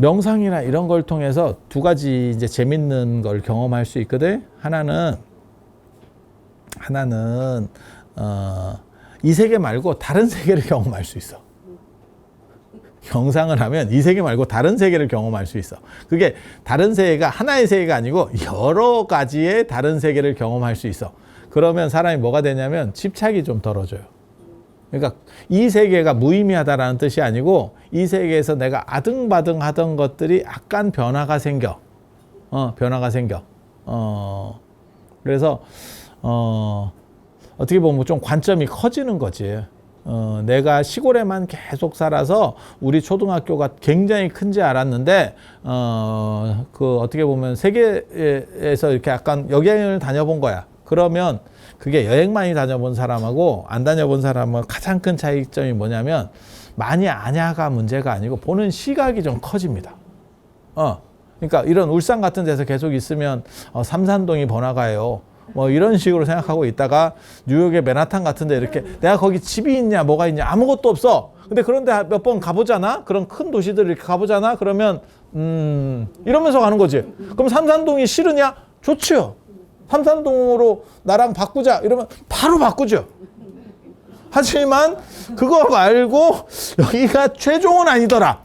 명상이나 이런 걸 통해서 두 가지 이제 재밌는 걸 경험할 수 있거든. 하나는 이 세계 말고 다른 세계를 경험할 수 있어. 명상을 하면 이 세계 말고 다른 세계를 경험할 수 있어. 그게 다른 세계가 하나의 세계가 아니고 여러 가지의 다른 세계를 경험할 수 있어. 그러면 사람이 뭐가 되냐면 집착이 좀 덜어져요. 그러니까 이 세계가 무의미하다라는 뜻이 아니고 이 세계에서 내가 아등바등 하던 것들이 약간 변화가 생겨. 변화가 생겨. 그래서 어떻게 보면 좀 관점이 커지는 거지. 내가 시골에만 계속 살아서 우리 초등학교가 굉장히 큰지 알았는데, 그 어떻게 보면 세계에서 이렇게 약간 여행을 다녀본 거야. 그러면 그게 여행 많이 다녀본 사람하고 안 다녀본 사람은 가장 큰 차이점이 뭐냐면 많이 아냐가 문제가 아니고 보는 시각이 좀 커집니다. 그러니까 이런 울산 같은 데서 계속 있으면 삼산동이 번화가예요. 뭐 이런 식으로 생각하고 있다가 뉴욕의 맨하탄 같은 데 이렇게 내가 거기 집이 있냐 뭐가 있냐 아무것도 없어. 근데 그런데 몇 번 가보잖아. 그런 큰 도시들 이렇게 가보잖아. 그러면 이러면서 가는 거지. 그럼 삼산동이 싫으냐? 좋지요. 삼산동으로 나랑 바꾸자 이러면 바로 바꾸죠. 하지만 그거 말고 여기가 최종은 아니더라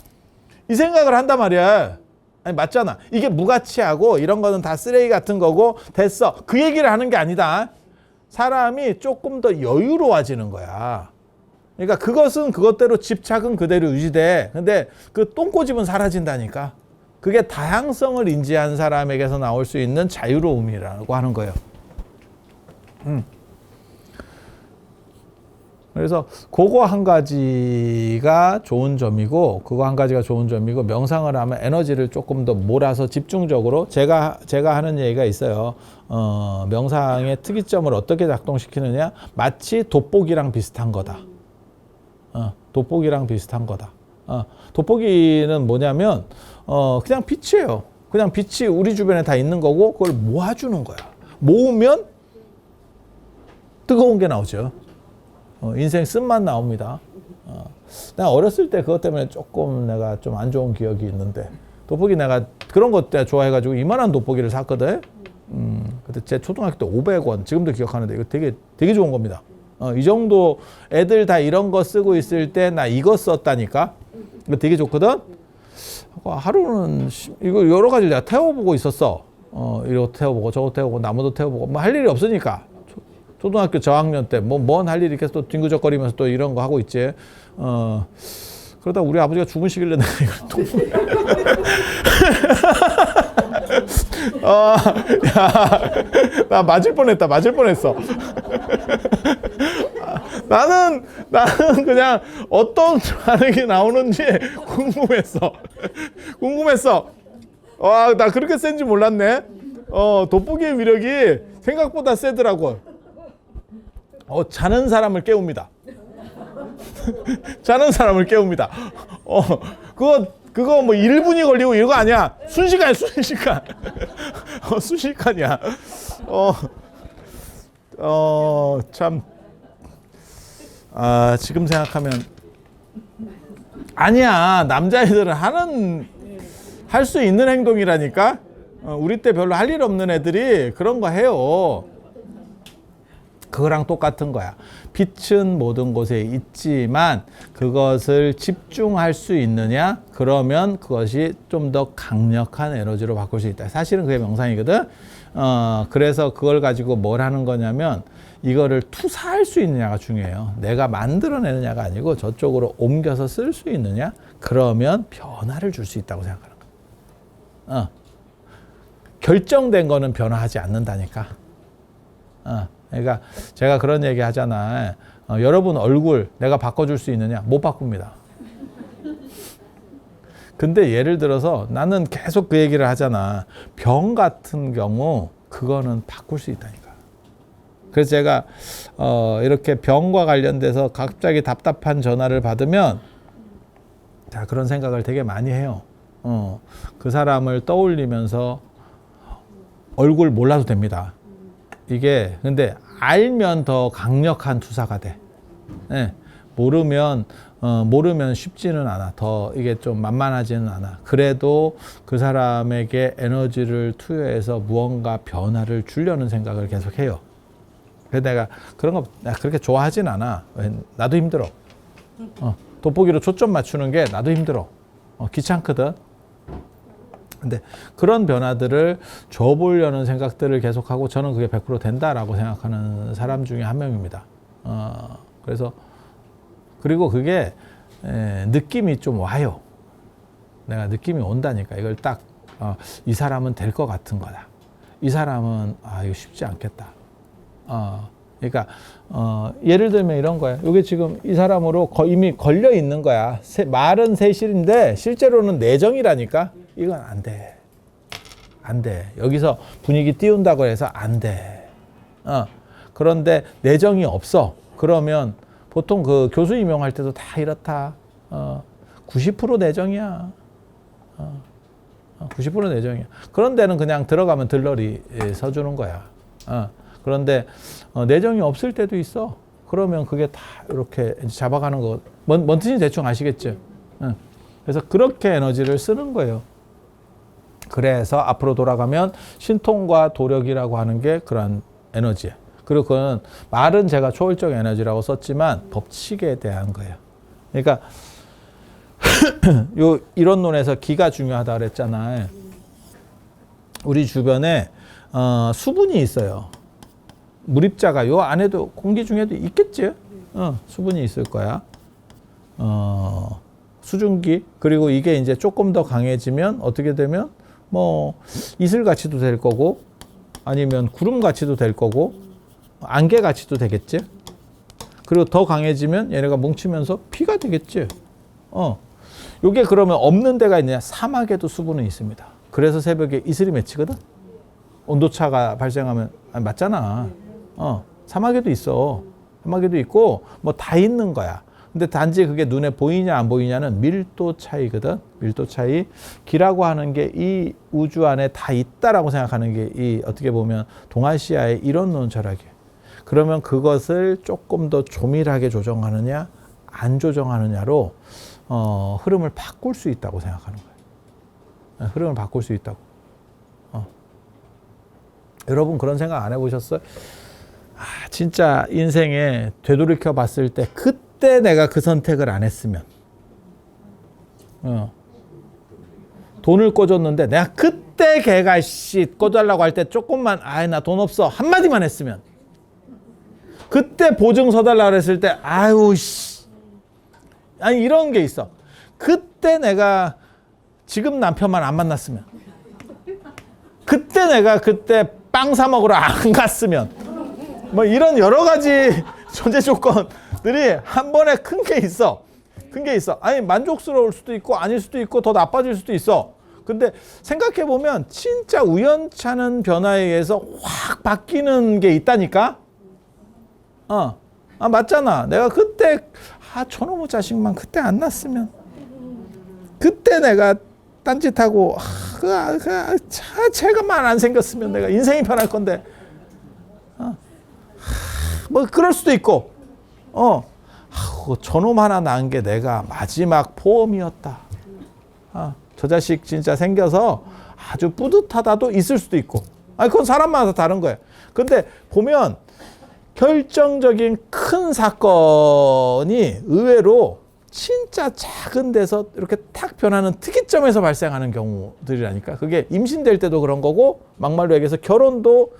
이 생각을 한단 말이야. 아니 맞잖아. 이게 무가치하고 이런 거는 다 쓰레기 같은 거고 됐어. 그 얘기를 하는 게 아니다. 사람이 조금 더 여유로워지는 거야. 그러니까 그것은 그것대로 집착은 그대로 유지돼. 근데 그 똥꼬집은 사라진다니까. 그게 다양성을 인지한 사람에게서 나올 수 있는 자유로움이라고 하는 거예요. 그래서 그거 한 가지가 좋은 점이고 명상을 하면 에너지를 조금 더 몰아서 집중적으로 제가 하는 얘기가 있어요. 명상의 특이점을 어떻게 작동시키느냐? 마치 돋보기랑 비슷한 거다. 돋보기랑 비슷한 거다. 돋보기는 뭐냐면 그냥 빛이에요. 그냥 빛이 우리 주변에 다 있는 거고 그걸 모아주는 거야. 모으면 뜨거운 게 나오죠. 인생 쓴맛 나옵니다. 나 어렸을 때 그것 때문에 조금 내가 좀 안 좋은 기억이 있는데 돋보기 내가 그런 것 때문에 좋아해가지고 이만한 돋보기를 샀거든. 그때 제 초등학교 때 500원 지금도 기억하는데 이거 되게 좋은 겁니다. 이 정도 애들 다 이런 거 쓰고 있을 때 나 이거 썼다니까. 이거 되게 좋거든. 하루는 이거 여러 가지를 내가 태워보고 있었어. 이거 태워보고 저거 태워보고 나무도 태워보고 뭐 할 일이 없으니까. 초등학교 저학년 때 뭔 할 일이 이렇게 또 뒹구적거리면서 또 이런 거 하고 있지. 그러다 우리 아버지가 주무시길래 내가 이걸 또 나 맞을 뻔했어. 나는 그냥 어떤 반응이 나오는지 궁금했어. 와, 나 그렇게 센지 몰랐네. 돋보기의 위력이 생각보다 세더라고. 자는 사람을 깨웁니다. 자는 사람을 깨웁니다. 그거 뭐 1분이 걸리고 이거 아니야. 순식간이야. 순식간이야. 참. 지금 생각하면 아니야. 남자애들은 할 수 있는 행동이라니까. 우리 때 별로 할 일 없는 애들이 그런 거 해요. 그거랑 똑같은 거야. 빛은 모든 곳에 있지만 그것을 집중할 수 있느냐? 그러면 그것이 좀 더 강력한 에너지로 바꿀 수 있다. 사실은 그게 명상이거든. 그래서 그걸 가지고 뭘 하는 거냐면 이거를 투사할 수 있느냐가 중요해요. 내가 만들어내느냐가 아니고 저쪽으로 옮겨서 쓸 수 있느냐? 그러면 변화를 줄 수 있다고 생각하는 거야. 결정된 거는 변화하지 않는다니까. 그러니까 제가 그런 얘기 하잖아. 여러분 얼굴 내가 바꿔줄 수 있느냐? 못 바꿉니다. 근데 예를 들어서 나는 계속 그 얘기를 하잖아. 병 같은 경우 그거는 바꿀 수 있다니까. 그래서 제가 이렇게 병과 관련돼서 갑자기 답답한 전화를 받으면 그런 생각을 되게 많이 해요. 그 사람을 떠올리면서 얼굴 몰라도 됩니다. 이게 근데 알면 더 강력한 투사가 돼. 네. 모르면 모르면 쉽지는 않아. 더 이게 좀 만만하지는 않아. 그래도 그 사람에게 에너지를 투여해서 무언가 변화를 주려는 생각을 계속 해요. 그래서 내가 그런 거 그렇게 좋아하진 않아. 나도 힘들어. 돋보기로 초점 맞추는 게 나도 힘들어. 귀찮거든. 근데 그런 변화들을 줘보려는 생각들을 계속하고 저는 그게 100% 된다라고 생각하는 사람 중에 한 명입니다. 그래서 그리고 그게 느낌이 좀 와요. 내가 느낌이 온다니까. 이걸 딱 이 사람은 될 것 같은 거다. 이 사람은 이거 쉽지 않겠다. 그러니까 예를 들면 이런 거야. 이게 지금 이 사람으로 이미 걸려 있는 거야. 말은 세실인데 실제로는 내정이라니까. 이건 안 돼. 안 돼. 여기서 분위기 띄운다고 해서 안 돼. 그런데 내정이 없어. 그러면 보통 그 교수 임용할 때도 다 이렇다. 90% 내정이야. 90% 내정이야. 그런 데는 그냥 들어가면 들러리 서주는 거야. 그런데 내정이 없을 때도 있어. 그러면 그게 다 이렇게 잡아가는 거. 뭔 뜻인지 대충 아시겠죠? 그래서 그렇게 에너지를 쓰는 거예요. 그래서 앞으로 돌아가면 신통과 도력이라고 하는 게 그런 에너지야. 그리고 그건 말은 제가 초월적 에너지라고 썼지만 법칙에 대한 거예요. 그러니까 요 이론론에서 기가 중요하다 그랬잖아요. 우리 주변에 수분이 있어요. 물입자가 요 안에도 공기 중에도 있겠지. 수분이 있을 거야. 수증기. 그리고 이게 이제 조금 더 강해지면 어떻게 되면 뭐 이슬같이도 될 거고 아니면 구름같이도 될 거고 안개같이도 되겠지. 그리고 더 강해지면 얘네가 뭉치면서 피가 되겠지. 요게 그러면 없는 데가 있느냐? 사막에도 수분은 있습니다. 그래서 새벽에 이슬이 맺히거든. 온도차가 발생하면 맞잖아. 사막에도 있어. 사막에도 있고 뭐 다 있는 거야. 근데 단지 그게 눈에 보이냐 안 보이냐는 밀도 차이거든. 밀도 차이. 기라고 하는 게 이 우주 안에 다 있다라고 생각하는 게 이 어떻게 보면 동아시아의 이론론 철학이에요. 그러면 그것을 조금 더 조밀하게 조정하느냐 안 조정하느냐로 흐름을 바꿀 수 있다고 생각하는 거예요. 흐름을 바꿀 수 있다고. 여러분 그런 생각 안 해보셨어요? 진짜 인생에 되돌이켜 봤을 때 그때 내가 그 선택을 안 했으면 돈을 꿔줬는데 내가 그때 걔가 꿔달라고 할 때 조금만 나 돈 없어 한마디만 했으면 그때 보증 서달라고 했을 때 아니 이런 게 있어. 그때 내가 지금 남편만 안 만났으면 그때 내가 그때 빵 사 먹으러 안 갔으면 뭐 이런 여러 가지 존재 조건들이 한 번에 큰 게 있어. 큰 게 있어. 아니 만족스러울 수도 있고 아닐 수도 있고 더 나빠질 수도 있어. 근데 생각해 보면 진짜 우연찮은 변화에 의해서 확 바뀌는 게 있다니까. 맞잖아. 내가 그때 저놈의 자식만 그때 안 낳았으면 그때 내가 딴짓하고 쟤가만 안 생겼으면 내가 인생이 변할 건데 뭐 그럴 수도 있고 저놈 하나 낳은 게 내가 마지막 포험이었다. 저 자식 진짜 생겨서 아주 뿌듯하다도 있을 수도 있고 그건 사람마다 다른 거예요. 근데 보면 결정적인 큰 사건이 의외로 진짜 작은 데서 이렇게 탁 변하는 특이점에서 발생하는 경우들이라니까. 그게 임신될 때도 그런 거고 막말로 얘기해서 결혼도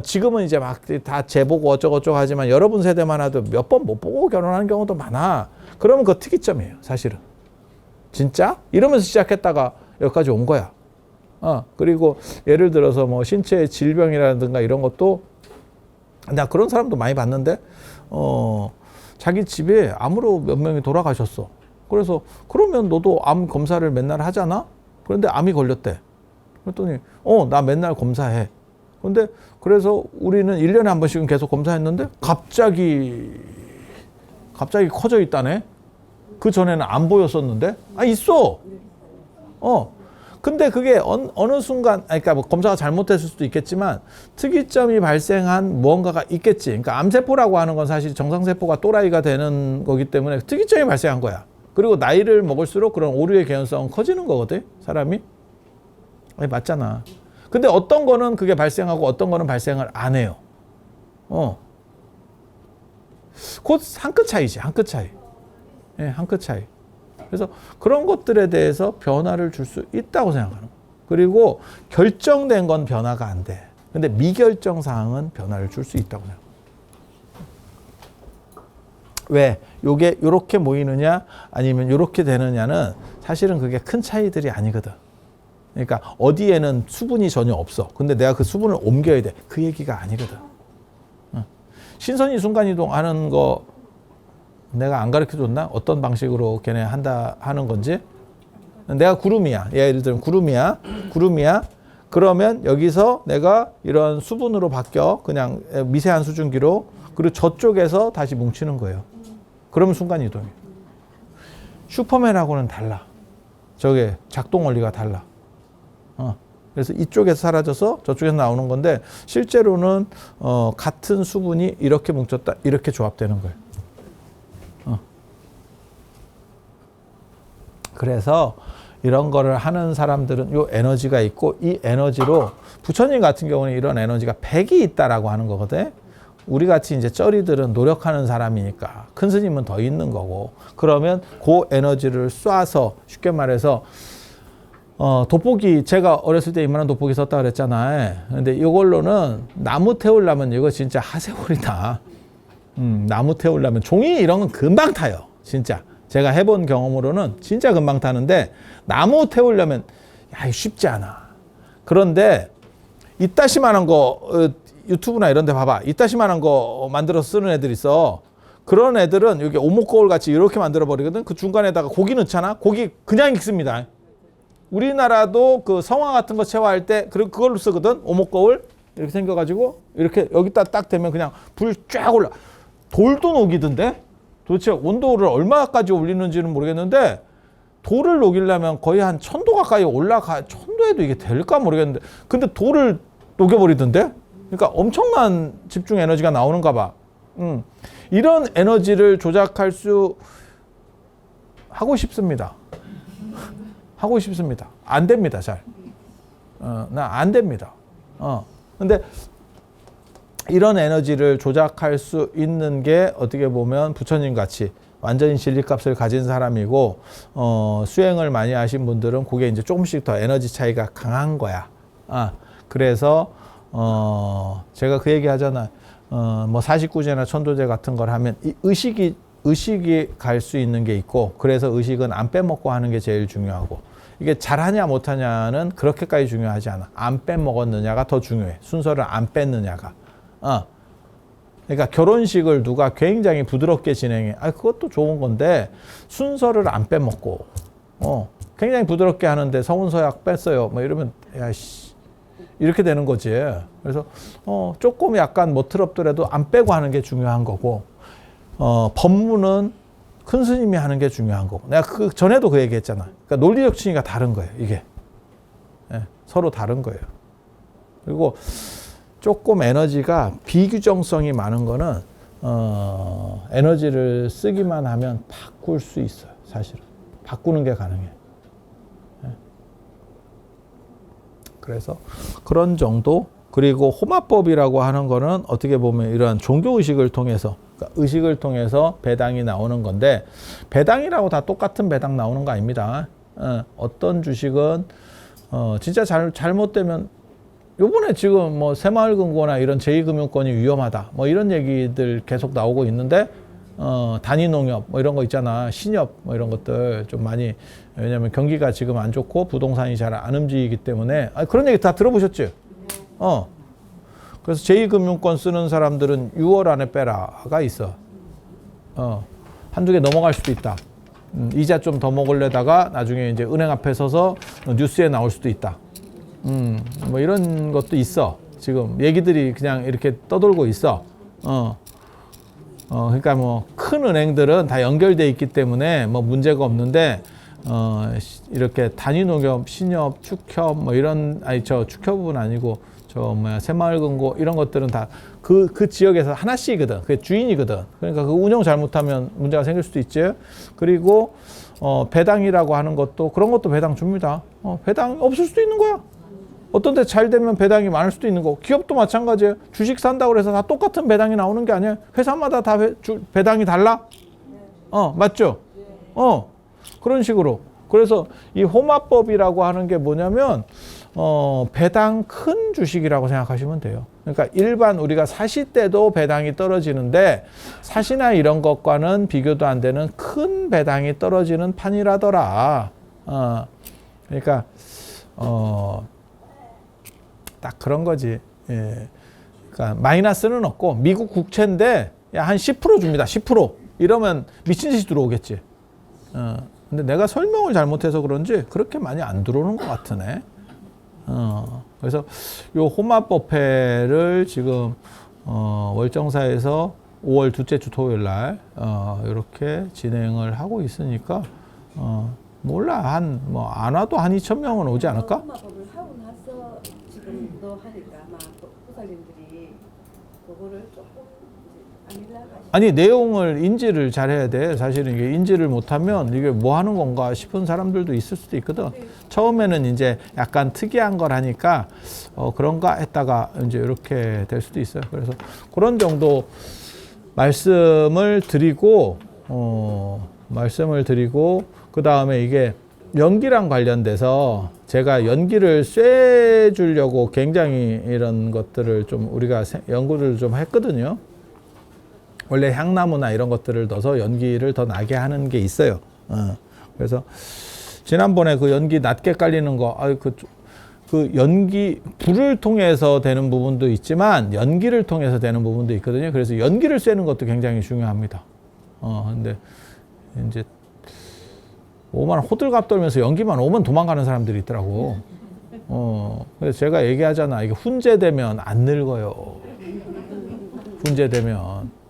지금은 이제 막 다 재보고 어쩌고저쩌고 하지만 여러분 세대만 해도 몇 번 못 보고 결혼하는 경우도 많아. 그러면 그거 특이점이에요 사실은. 진짜? 이러면서 시작했다가 여기까지 온 거야. 그리고 예를 들어서 뭐 신체 질병이라든가 이런 것도 나 그런 사람도 많이 봤는데 자기 집에 암으로 몇 명이 돌아가셨어. 그래서 그러면 너도 암 검사를 맨날 하잖아. 그런데 암이 걸렸대. 그랬더니 나 맨날 검사해. 그런데 그래서 우리는 1년에 한 번씩은 계속 검사했는데 갑자기 커져 있다네. 그 전에는 안 보였었는데 있어. 근데 그게 어느 순간 그러니까 뭐 검사가 잘못됐을 수도 있겠지만 특이점이 발생한 무언가가 있겠지. 그러니까 암세포라고 하는 건 사실 정상세포가 또라이가 되는 거기 때문에 특이점이 발생한 거야. 그리고 나이를 먹을수록 그런 오류의 개연성은 커지는 거거든, 사람이. 아니, 맞잖아. 근데 어떤 거는 그게 발생하고 어떤 거는 발생을 안 해요. 곧 한 끗 차이지, 한 끗 차이. 예, 한 끗 차이. 그래서 그런 것들에 대해서 변화를 줄 수 있다고 생각하는 거예요. 그리고 결정된 건 변화가 안 돼. 근데 미결정 사항은 변화를 줄 수 있다고 생각해요. 왜? 요게 요렇게 모이느냐 아니면 요렇게 되느냐는 사실은 그게 큰 차이들이 아니거든. 그러니까 어디에는 수분이 전혀 없어. 근데 내가 그 수분을 옮겨야 돼. 그 얘기가 아니거든. 신선이 순간이동 하는 거 내가 안 가르쳐 줬나? 어떤 방식으로 걔네 한다 하는 건지. 내가 구름이야. 예를 들면 구름이야. 그러면 여기서 내가 이런 수분으로 바뀌어. 그냥 미세한 수증기로. 그리고 저쪽에서 다시 뭉치는 거예요. 그러면 순간이동이. 슈퍼맨하고는 달라. 저게 작동 원리가 달라. 그래서 이쪽에서 사라져서 저쪽에서 나오는 건데 실제로는 같은 수분이 이렇게 뭉쳤다, 이렇게 조합되는 거예요. 그래서 이런 거를 하는 사람들은 요 에너지가 있고 이 에너지로 부처님 같은 경우는 이런 에너지가 100이 있다라고 하는 거거든. 우리 같이 이제 쩌리들은 노력하는 사람이니까 큰 스님은 더 있는 거고 그러면 그 에너지를 쏴서 쉽게 말해서 돋보기 제가 어렸을 때 이만한 돋보기 썼다 그랬잖아요. 근데 이걸로는 나무 태우려면 이거 진짜 하세월이다. 나무 태우려면 종이 이런 건 금방 타요. 진짜 제가 해본 경험으로는 진짜 금방 타는데 나무 태우려면 야, 쉽지 않아. 그런데 이따시만한 거 유튜브나 이런 데 봐봐. 이따시만한 거 만들어서 쓰는 애들 있어. 그런 애들은 여기 오목거울 같이 이렇게 만들어 버리거든. 그 중간에다가 고기 넣잖아. 고기 그냥 익습니다. 우리나라도 그 성화 같은 거 체화할 때 그걸로 쓰거든. 오목거울 이렇게 생겨가지고 이렇게 여기다 딱 대면 그냥 불 쫙 올라. 돌도 녹이던데. 도대체 온도를 얼마까지 올리는지는 모르겠는데 돌을 녹이려면 거의 한 1000도 가까이 올라가. 1000도에도 이게 될까 모르겠는데 근데 돌을 녹여버리던데. 그러니까 엄청난 집중 에너지가 나오는가 봐. 이런 에너지를 조작할 수 하고 싶습니다. 하고 싶습니다. 안 됩니다, 잘. 나 안 됩니다. 근데 이런 에너지를 조작할 수 있는 게 어떻게 보면 부처님 같이 완전히 진리값을 가진 사람이고, 수행을 많이 하신 분들은 그게 이제 조금씩 더 에너지 차이가 강한 거야. 그래서, 제가 그 얘기 하잖아. 뭐 49제나 천도제 같은 걸 하면 이 의식이 갈 수 있는 게 있고, 그래서 의식은 안 빼먹고 하는 게 제일 중요하고, 이게 잘하냐 못하냐는 그렇게까지 중요하지 않아. 안 빼먹었느냐가 더 중요해. 순서를 안 뺐느냐가. 그러니까 결혼식을 누가 굉장히 부드럽게 진행해. 그것도 좋은 건데, 순서를 안 빼먹고, 굉장히 부드럽게 하는데 성운서약 뺐어요. 뭐 이러면, 야씨. 이렇게 되는 거지. 그래서, 조금 약간 멋트럽더라도 안 빼고 하는 게 중요한 거고, 법문은 큰 스님이 하는 게 중요한 거고. 내가 그 전에도 그 얘기 했잖아. 그러니까 논리적 층위가 다른 거예요, 이게. 예, 서로 다른 거예요. 그리고 조금 에너지가 비규정성이 많은 거는, 에너지를 쓰기만 하면 바꿀 수 있어요, 사실은. 바꾸는 게 가능해. 그래서 그런 정도. 그리고 호마법이라고 하는 거는 어떻게 보면 이러한 종교의식을 통해서, 그러니까 의식을 통해서 배당이 나오는 건데, 배당이라고 다 똑같은 배당 나오는 거 아닙니다. 어떤 주식은 진짜 잘못되면, 요번에 지금 뭐 새마을금고나 이런 제2금융권이 위험하다 뭐 이런 얘기들 계속 나오고 있는데, 단위농협 뭐 이런 거 있잖아. 신협 뭐 이런 것들 좀 많이, 왜냐면 경기가 지금 안 좋고 부동산이 잘 안 움직이기 때문에. 그런 얘기 다 들어보셨지? 그래서 제2금융권 쓰는 사람들은 6월 안에 빼라가 있어. 한두 개 넘어갈 수도 있다. 이자 좀 더 먹으려다가 나중에 이제 은행 앞에 서서 뉴스에 나올 수도 있다. 뭐 이런 것도 있어. 지금 얘기들이 그냥 이렇게 떠돌고 있어. 그러니까 뭐 큰 은행들은 다 연결돼 있기 때문에 뭐 문제가 없는데, 이렇게 단위농협, 신협, 축협 뭐 이런, 축협은 아니고 새마을금고 이런 것들은 다 그 지역에서 하나씩이거든. 그게 주인이거든. 그러니까 그 운영 잘못하면 문제가 생길 수도 있지. 그리고 배당이라고 하는 것도 그런 것도 배당 줍니다. 배당 없을 수도 있는 거야. 어떤 데 잘 되면 배당이 많을 수도 있는 거. 기업도 마찬가지예요. 주식 산다고 해서 다 똑같은 배당이 나오는 게 아니에요. 회사마다 다 배당이 달라? 맞죠? 그런 식으로. 그래서 이 호마법이라고 하는 게 뭐냐면 배당 큰 주식이라고 생각하시면 돼요. 그러니까 일반 우리가 사시 때도 배당이 떨어지는데 사시나 이런 것과는 비교도 안 되는 큰 배당이 떨어지는 판이라더라. 그러니까 딱 그런 거지. 예. 그러니까 마이너스는 없고 미국 국채인데 한 10% 줍니다. 10%. 이러면 미친 듯이 들어오겠지. 근데 내가 설명을 잘못해서 그런지 그렇게 많이 안 들어오는 것 같으네. 그래서 요 호마법회를 지금 월정사에서 5월 둘째 주 토요일 날 이렇게 진행을 하고 있으니까 몰라 한 뭐 안 와도 한 2,000명은 오지 않을까? 호마법을 하고 나서 지금 너 하니까 아마 부사님들이 그거를 조금 아니 내용을 인지를 잘해야 돼. 사실은 이게 인지를 못하면 이게 뭐 하는 건가 싶은 사람들도 있을 수도 있거든. 처음에는 이제 약간 특이한 걸 하니까 그런가 했다가 이제 이렇게 될 수도 있어요. 그래서 그런 정도 말씀을 드리고 그 다음에 이게 연기랑 관련돼서 제가 연기를 쐬주려고 굉장히 이런 것들을 좀 우리가 연구를 좀 했거든요. 원래 향나무나 이런 것들을 넣어서 연기를 더 나게 하는 게 있어요. 그래서 지난번에 그 연기 낮게 깔리는 거, 그 연기 불을 통해서 되는 부분도 있지만 연기를 통해서 되는 부분도 있거든요. 그래서 연기를 쐬는 것도 굉장히 중요합니다. 근데 이제 오만 호들갑 떨면서 연기만 오면 도망가는 사람들이 있더라고. 그래서 제가 얘기하잖아. 이게 훈제되면 안 늙어요. 훈제되면.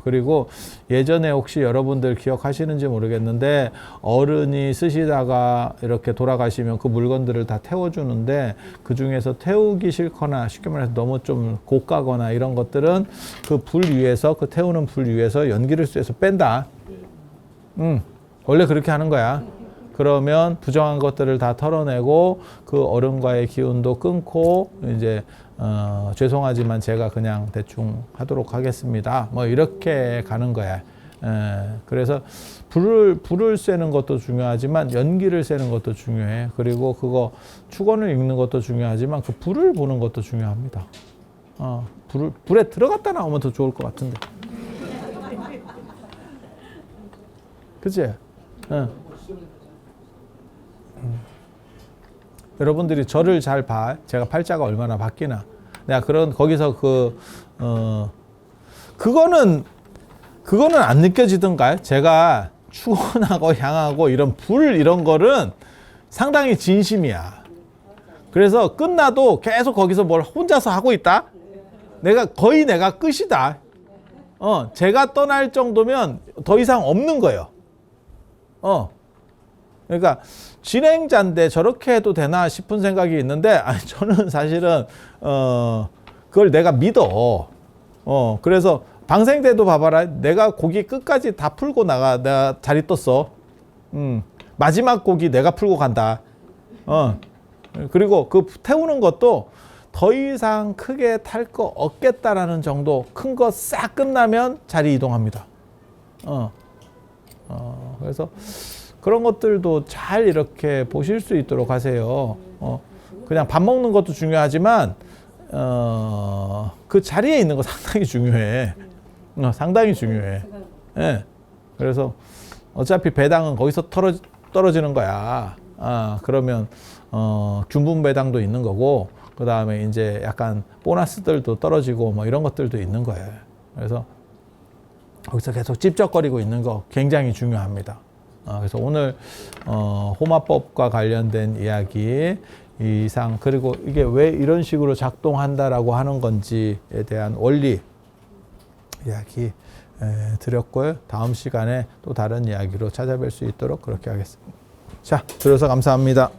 그리고 예전에 혹시 여러분들 기억하시는지 모르겠는데 어른이 쓰시다가 이렇게 돌아가시면 그 물건들을 다 태워주는데 그 중에서 태우기 싫거나 쉽게 말해서 너무 좀 고가거나 이런 것들은 그 불 위에서 그 태우는 불 위에서 연기를 쐬서 뺀다. 원래 그렇게 하는 거야. 그러면 부정한 것들을 다 털어내고 그 어른과의 기운도 끊고 이제 죄송하지만 제가 그냥 대충 하도록 하겠습니다. 뭐 이렇게 가는 거야. 그래서 불을 쐬는 것도 중요하지만 연기를 쐬는 것도 중요해. 그리고 그거 축원을 읽는 것도 중요하지만 그 불을 보는 것도 중요합니다. 불에 들어갔다 나오면 더 좋을 것 같은데. 그치? 여러분들이 저를 잘 봐. 제가 팔자가 얼마나 바뀌나. 내가 거기서 그거는 안 느껴지던가요? 제가 축원하고 향하고 이런 이런 거는 상당히 진심이야. 그래서 끝나도 계속 거기서 뭘 혼자서 하고 있다? 내가 끝이다. 제가 떠날 정도면 더 이상 없는 거예요. 그러니까 진행자인데 저렇게 해도 되나 싶은 생각이 있는데 저는 사실은 그걸 내가 믿어. 그래서 방생 때도 봐봐라. 내가 고기 끝까지 다 풀고 내가 자리 떴어. 마지막 고기 내가 풀고 간다. 그리고 그 태우는 것도 더 이상 크게 탈 거 없겠다라는 정도 큰 거 싹 끝나면 자리 이동합니다. 그래서 그런 것들도 잘 이렇게 보실 수 있도록 하세요. 그냥 밥 먹는 것도 중요하지만 그 자리에 있는 거 상당히 중요해. 상당히 중요해. 예. 그래서 어차피 배당은 거기서 떨어지는 거야. 그러면 균분 배당도 있는 거고 그 다음에 이제 약간 보너스들도 떨어지고 뭐 이런 것들도 있는 거예요. 그래서 거기서 계속 찝쩍거리고 있는 거 굉장히 중요합니다. 그래서 오늘 호마법과 관련된 이야기 이상 그리고 이게 왜 이런 식으로 작동한다라고 하는 건지에 대한 원리 이야기 드렸고요. 다음 시간에 또 다른 이야기로 찾아뵐 수 있도록 그렇게 하겠습니다. 자, 들어서 감사합니다.